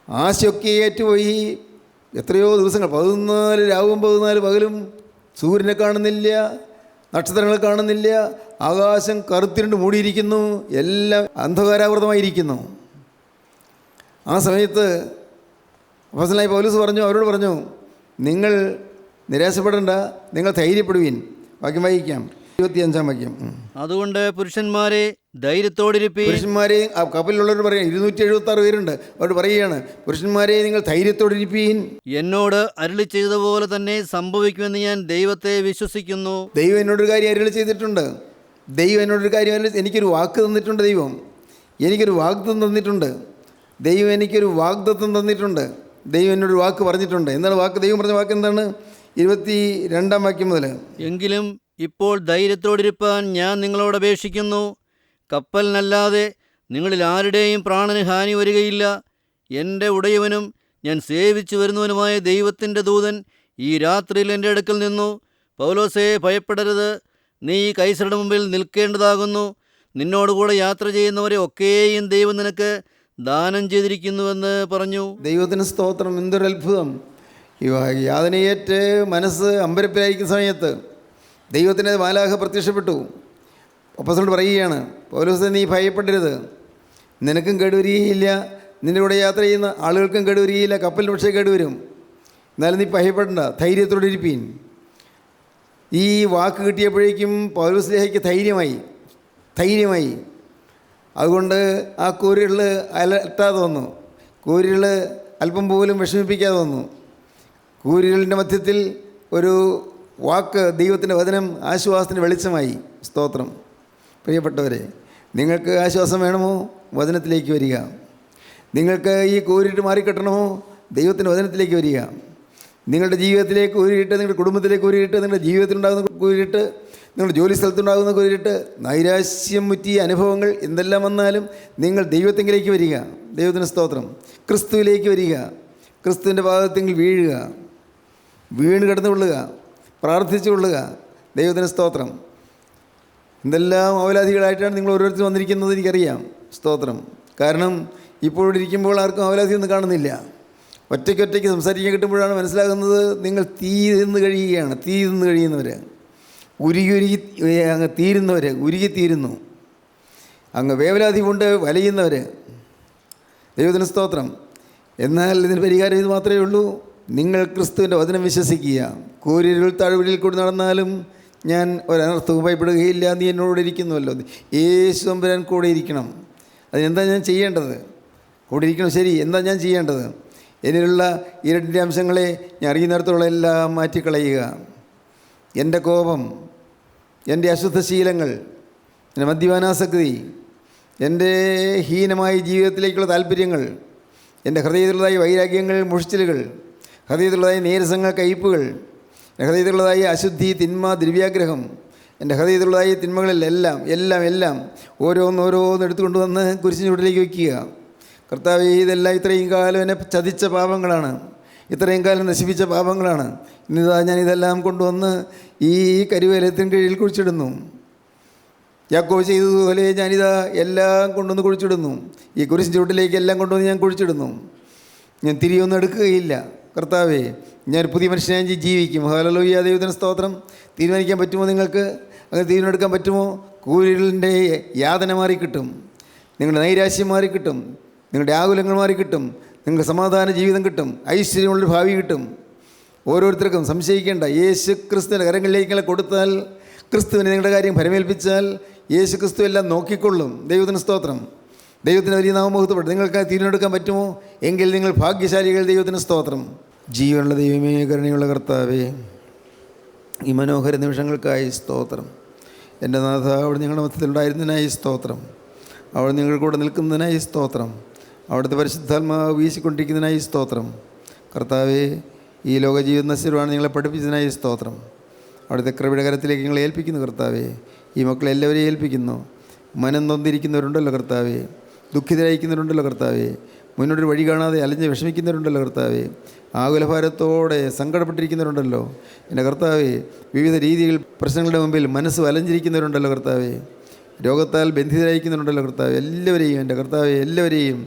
ആശയൊക്കെ ഏറ്റുപോയി എത്രയോ ദിവസങ്ങൾ, 14 രാവും 14 പകലും സൂര്യനെ കാണുന്നില്ല, നക്ഷത്രങ്ങളെ കാണുന്നില്ല, ആകാശം കറുത്തിരുണ്ട് മൂടിയിരിക്കുന്നു, എല്ലാം അന്ധകാരാവൃതമായിരിക്കുന്നു. ആ സമയത്ത് അപ്പോസ്തലനായ പൗലോസ് അവരോട് പറഞ്ഞു, നിങ്ങൾ നിരാശപ്പെടേണ്ട, നിങ്ങൾ ധൈര്യപ്പെടുവീൻ. വാക്യം വായിക്കാം, 25-ാം വാക്യം. അതുകൊണ്ട് പുരുഷന്മാരെ ധൈര്യത്തോടിരിപ്പീൻ. പുരുഷന്മാരെ, ആ കപ്പലിലുള്ളവർ പറയാം, 276 പേരുണ്ട്. അവർ പറയുകയാണ്, പുരുഷന്മാരെ നിങ്ങൾ ധൈര്യത്തോടിരിപ്പീൻ. എന്നോട് അരുളി ചെയ്തതുപോലെ തന്നെ സംഭവിക്കുമെന്ന് ഞാൻ ദൈവത്തെ വിശ്വസിക്കുന്നു. ദൈവം എന്നോടൊരു കാര്യം അരുളി ചെയ്തിട്ടുണ്ട്. എനിക്കൊരു വാക്ക് തന്നിട്ടുണ്ട്. എനിക്കൊരു വാഗ്ദത്തം തന്നിട്ടുണ്ട്. ദൈവം എന്നോടൊരു വാക്ക് പറഞ്ഞിട്ടുണ്ട്. എന്താണ് വാക്ക്? ദൈവം പറഞ്ഞ വാക്ക് എന്താണ്? 22-ാം വാക്യം മുതൽ. എങ്കിലും ഇപ്പോൾ ധൈര്യത്തോടിരിപ്പാൻ ഞാൻ നിങ്ങളോട് അപേക്ഷിക്കുന്നു. കപ്പലിനല്ലാതെ നിങ്ങളിൽ ആരുടെയും പ്രാണന് ഹാനി വരികയില്ല. എൻ്റെ ഉടയവനും ഞാൻ സേവിച്ചു വരുന്നവനുമായ ദൈവത്തിൻ്റെ ദൂതൻ ഈ രാത്രിയിൽ എൻ്റെ അടുക്കൽ നിന്നു, പൗലോസേ, ഭയപ്പെടരുത്, നീ കൈസരുടെ മുമ്പിൽ നിൽക്കേണ്ടതാകുന്നു. നിന്നോടുകൂടെ യാത്ര ചെയ്യുന്നവരെ ഒക്കെയും ദൈവം നിനക്ക് ദാനം ചെയ്തിരിക്കുന്നുവെന്ന് പറഞ്ഞു. ദൈവത്തിന് സ്തോത്രം. എന്തൊരു അത്ഭുതം! യാതനയേറ്റ് മനസ്സ് അമ്പരപ്പിലായിരിക്കുന്ന സമയത്ത് ദൈവത്തിൻ്റെ മാലാഖ പ്രത്യക്ഷപ്പെട്ടു. അപ്പോസ്തലൻ പറയുകയാണ്, പൗലോസേ, നീ ഭയപ്പെടരുത്, നിനക്കും കേടുവരികയില്ല, നിൻ്റെ കൂടെ യാത്ര ചെയ്യുന്ന ആളുകൾക്കും കേടുവരികയില്ല, കപ്പലിന് പക്ഷേ കേടുവരും. എന്നാലും നീ ഭയപ്പെടണ്ട, ധൈര്യത്തോടെ ഇരിപ്പീൻ. ഈ വാക്ക് കിട്ടിയപ്പോഴേക്കും പൗലോസ്ലേഹയ്ക്ക് ധൈര്യമായി. അതുകൊണ്ട് ആ കൂരിരുൾ അലട്ടാതെ വന്നു. കൂരിരുൾ അല്പം പോലും വിഷമിപ്പിക്കാതെ വന്നു. കൂരിരുളിൻ്റെ മധ്യത്തിൽ ഒരു വാക്ക്, ദൈവത്തിൻ്റെ വചനം ആശ്വാസത്തിന് വെളിച്ചമായി. സ്തോത്രം. പ്രിയപ്പെട്ടവരെ, നിങ്ങൾക്ക് ആശ്വാസം വേണമോ? വചനത്തിലേക്ക് വരിക. നിങ്ങൾക്ക് ഈ കൂരിട്ട് മാറിക്കിട്ടണമോ? ദൈവത്തിൻ്റെ വചനത്തിലേക്ക് വരിക. നിങ്ങളുടെ ജീവിതത്തിലേക്ക് കൂരിട്ട്, നിങ്ങളുടെ കുടുംബത്തിലേക്ക് കൂരിട്ട്, നിങ്ങളുടെ ജീവിതത്തിലുണ്ടാകുന്ന കൂരിട്ട്, നിങ്ങളുടെ ജോലി സ്ഥലത്തുണ്ടാകുന്ന കൂരിട്ട്, നൈരാശ്യം മുറ്റിയ അനുഭവങ്ങൾ എന്തെല്ലാം വന്നാലും നിങ്ങൾ ദൈവത്തിലേക്ക് വരിക. ദൈവത്തിന് സ്തോത്രം. ക്രിസ്തുവിലേക്ക് വരിക. ക്രിസ്തുവിൻ്റെ പാദത്തിൽ വീഴുക, വീണ് കിടന്നു കൊള്ളുക, പ്രാർത്ഥിച്ചു കൊള്ളുക. ദൈവത്തിന് സ്തോത്രം. എന്തെല്ലാം അവലാധികളായിട്ടാണ് നിങ്ങൾ ഓരോരുത്തരും വന്നിരിക്കുന്നത് എനിക്കറിയാം. സ്തോത്രം. കാരണം ഇപ്പോഴിവിടെ ഇരിക്കുമ്പോൾ ആർക്കും അവലാധിയൊന്നും കാണുന്നില്ല. ഒറ്റയ്ക്ക് സംസാരിക്കാൻ കിട്ടുമ്പോഴാണ് മനസ്സിലാകുന്നത് നിങ്ങൾ തീ തിന്ന് കഴിയുന്നവർ, ഉരുകി അങ്ങ് തീരുന്നവർ, ഉരുകിത്തീരുന്നു, അങ്ങ് വേവലാതി കൊണ്ട് വലയുന്നവർ. ദൈവത്തിന് സ്തോത്രം. എന്നാൽ ഇതിന് പരിഹാരം ഇത് മാത്രമേ ഉള്ളൂ. നിങ്ങൾ ക്രിസ്തുവിൻ്റെ വചനം വിശ്വസിക്കുക. കൂരിരുൾ താഴ്വരയിൽ കൂടി നടന്നാലും ഞാൻ ഒരനർത്ഥവും ഭയപ്പെടുകയില്ല. നീ എന്നോട് ഇരിക്കുന്നുവല്ലോ. യേശു തമ്പുരാൻ കൂടെ ഇരിക്കണം. അതിനെന്താ ഞാൻ ചെയ്യേണ്ടത്? കൂടെ ഇരിക്കണം, ശരി. എന്താ ഞാൻ ചെയ്യേണ്ടത്? എന്നിലുള്ള ഇരട്ടിൻ്റെ അംശങ്ങളെ ഞാൻ അറിയുന്നിടത്തോളം എല്ലാം മാറ്റിക്കളയുക. എൻ്റെ കോപം, എൻ്റെ അശുദ്ധ ശീലങ്ങൾ, എൻ്റെ മദ്യപാനാസക്തി, എൻ്റെ ഹീനമായ ജീവിതത്തിലേക്കുള്ള താല്പര്യങ്ങൾ, എൻ്റെ ഹൃദയത്തിലുള്ളതായ വൈരാഗ്യങ്ങൾ, മുഷിച്ചിലുകൾ, ഹൃദയത്തിലുള്ളതായ നീരസങ്ങൾ, കയ്പുകൾ, എൻ്റെ ഹൃദയത്തിലുള്ളതായ അശുദ്ധി, തിന്മ, ദ്രവ്യാഗ്രഹം, എൻ്റെ ഹൃദയത്തിലുള്ളതായ തിന്മകളിലെല്ലാം എല്ലാം ഓരോന്നോരോന്ന് എടുത്തുകൊണ്ട് വന്ന് കുരിശിൻ്റെ ചുവട്ടിലേക്ക് വയ്ക്കുക. കർത്താവേ, ഇതെല്ലാം ഇത്രയും കാലം എന്നെ ചതിച്ച പാപങ്ങളാണ്, ഇത്രയും കാലം നശിപ്പിച്ച പാപങ്ങളാണ്. ഇന്നിതാ ഞാനിതെല്ലാം കൊണ്ടുവന്ന് ഈ കരുവേലത്തിന് കീഴിൽ കുഴിച്ചിടുന്നു. യാക്കോബ് ചെയ്തതുപോലെ ഞാനിതാ എല്ലാം കൊണ്ടുവന്ന് കുഴിച്ചിടുന്നു. ഈ കുരിശിൻ്റെ ചുവട്ടിലേക്ക് എല്ലാം കൊണ്ടുവന്ന് ഞാൻ കുഴിച്ചിടുന്നു. ഞാൻ തിരിയൊന്നും എടുക്കുകയില്ല. കർത്താവേ, ഞാൻ പുതിയ മനുഷ്യനായി ജീവിക്കും. ഹല്ലേലൂയ, ദൈവത്തിന് സ്തോത്രം. തീരുമാനിക്കാൻ പറ്റുമോ നിങ്ങൾക്ക്? അങ്ങനെ തീരുമാനമെടുക്കാൻ പറ്റുമോ? കൂരിലിൻ്റെ യാതന മാറിക്കിട്ടും, നിങ്ങളുടെ നൈരാശ്യം മാറിക്കിട്ടും, നിങ്ങളുടെ ആകുലങ്ങൾ മാറിക്കിട്ടും, നിങ്ങൾക്ക് സമാധാന ജീവിതം കിട്ടും, ഐശ്വര്യമുള്ളൊരു ഭാവി കിട്ടും. ഓരോരുത്തർക്കും സംശയിക്കേണ്ട. യേശു ക്രിസ്തുവിൻ്റെ കരങ്ങളിലേക്ക് കൊടുത്താൽ, ക്രിസ്തുവിനെ നിങ്ങളുടെ കാര്യം ഫലമേൽപ്പിച്ചാൽ യേശു ക്രിസ്തു എല്ലാം നോക്കിക്കൊള്ളും. ദൈവത്തിന് സ്തോത്രം. ദൈവത്തിന് വലിയ നാമമഹത്വപ്പെട്ടു. നിങ്ങൾക്ക് തീരുമാനമെടുക്കാൻ പറ്റുമോ? എങ്കിൽ നിങ്ങൾ ഭാഗ്യശാലികൾ. ദൈവത്തിന് സ്തോത്രം. ജീവനുള്ള ദൈവമേ, കരുണയുള്ള കർത്താവേ, ഈ മനോഹര നിമിഷങ്ങൾക്കായി സ്തോത്രം. എൻ്റെ നാഥ, അവിടെ നിങ്ങളുടെ മധ്യത്തിലുണ്ടായിരുന്നതിനായി സ്തോത്രം. അവിടെ നിങ്ങൾ കൂടെ നിൽക്കുന്നതിനായി സ്തോത്രം. അവിടുത്തെ പരിശുദ്ധാത്മാവ് വീശിക്കൊണ്ടിരിക്കുന്നതിനായി സ്തോത്രം. കർത്താവേ, ഈ ലോകജീവിതം നശ്വരമാണ്, നിങ്ങളെ പഠിപ്പിച്ചതിനായി സ്തോത്രം. അവിടുത്തെ കൃപയുടെ കരത്തിലേക്ക് നിങ്ങളെ ഏൽപ്പിക്കുന്നു കർത്താവേ. ഈ മക്കളെ എല്ലാവരെയും ഏൽപ്പിക്കുന്നു. മനം നൊന്തിരിക്കുന്നവരുണ്ടല്ലോ കർത്താവേ, ദുഃഖിതരായിരിക്കുന്നവരുണ്ടല്ലോ കർത്താവേ, മുന്നോട്ടൊരു വഴി കാണാതെ അലഞ്ഞ് വിഷമിക്കുന്നവരുണ്ടല്ലോ കർത്താവേ, ആകുലഭാരത്തോടെ സങ്കടപ്പെട്ടിരിക്കുന്നവരുണ്ടല്ലോ എൻ്റെ കർത്താവേ, വിവിധ രീതിയിൽ പ്രശ്നങ്ങളുടെ മുമ്പിൽ മനസ്സ് വലഞ്ഞിരിക്കുന്നവരുണ്ടല്ലോ കർത്താവേ, രോഗത്താൽ ബന്ധിതരായിരിക്കുന്നുണ്ടല്ലോ കർത്താവേ, എല്ലാവരെയും എൻ്റെ കർത്താവേ, എല്ലാവരെയും,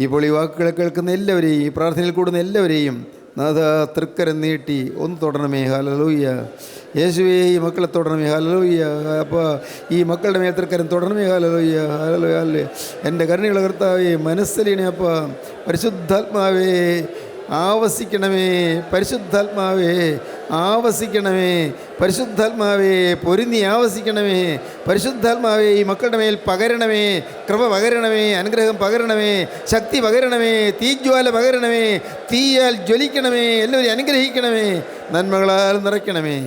ഇപ്പോൾ ഈ വാക്കുകളെ കേൾക്കുന്ന എല്ലാവരെയും, ഈ പ്രാർത്ഥനയിൽ കൂടുന്ന എല്ലാവരെയും നാഥ തൃക്കരം നീട്ടി ഒന്ന് തൊടണമേ. ഹല്ലേലൂയ. യേശുവേ, ഈ മക്കളെ തൊടണമേ. ഹല്ലേലൂയ. അപ്പോൾ ഈ മക്കളുടെ മേൽ തൃക്കരം തൊടണമേ. ഹല്ലേലൂയ. ഹല്ലേലൂയ. ഹല്ലേലൂയ. എൻ്റെ കരുണയുള്ള കർത്താവേ, മനസ്സലിയണേ അപ്പാ. പരിശുദ്ധാത്മാവേ ആവസിക്കണമേ. പരിശുദ്ധാത്മാവേ ആവസിക്കണമേ. പരിശുദ്ധാത്മാവേ പൊരുന്നി ആവസിക്കണമേ. പരിശുദ്ധാത്മാവേ ഈ മക്കളുടെ മേൽ പകരണമേ. കൃപ പകരണമേ. അനുഗ്രഹം പകരണമേ. ശക്തി പകരണമേ. തീജ്വാല പകരണമേ. തീയാൽ ജ്വലിക്കണമേ. എല്ലാവരെയും അനുഗ്രഹിക്കണമേ. നന്മകളാൽ നിറയ്ക്കണമേ.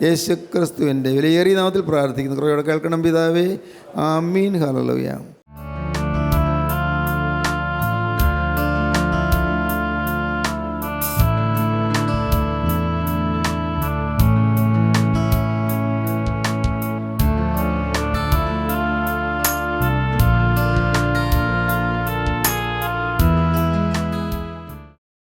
യേശു ക്രിസ്തുവിൻ്റെ വിലയേറിയ നാമത്തിൽ പ്രാർത്ഥിക്കുന്നു. കൃപയോടെ കേൾക്കണം പിതാവേ. ആമീൻ. ഹല്ലേലൂയ.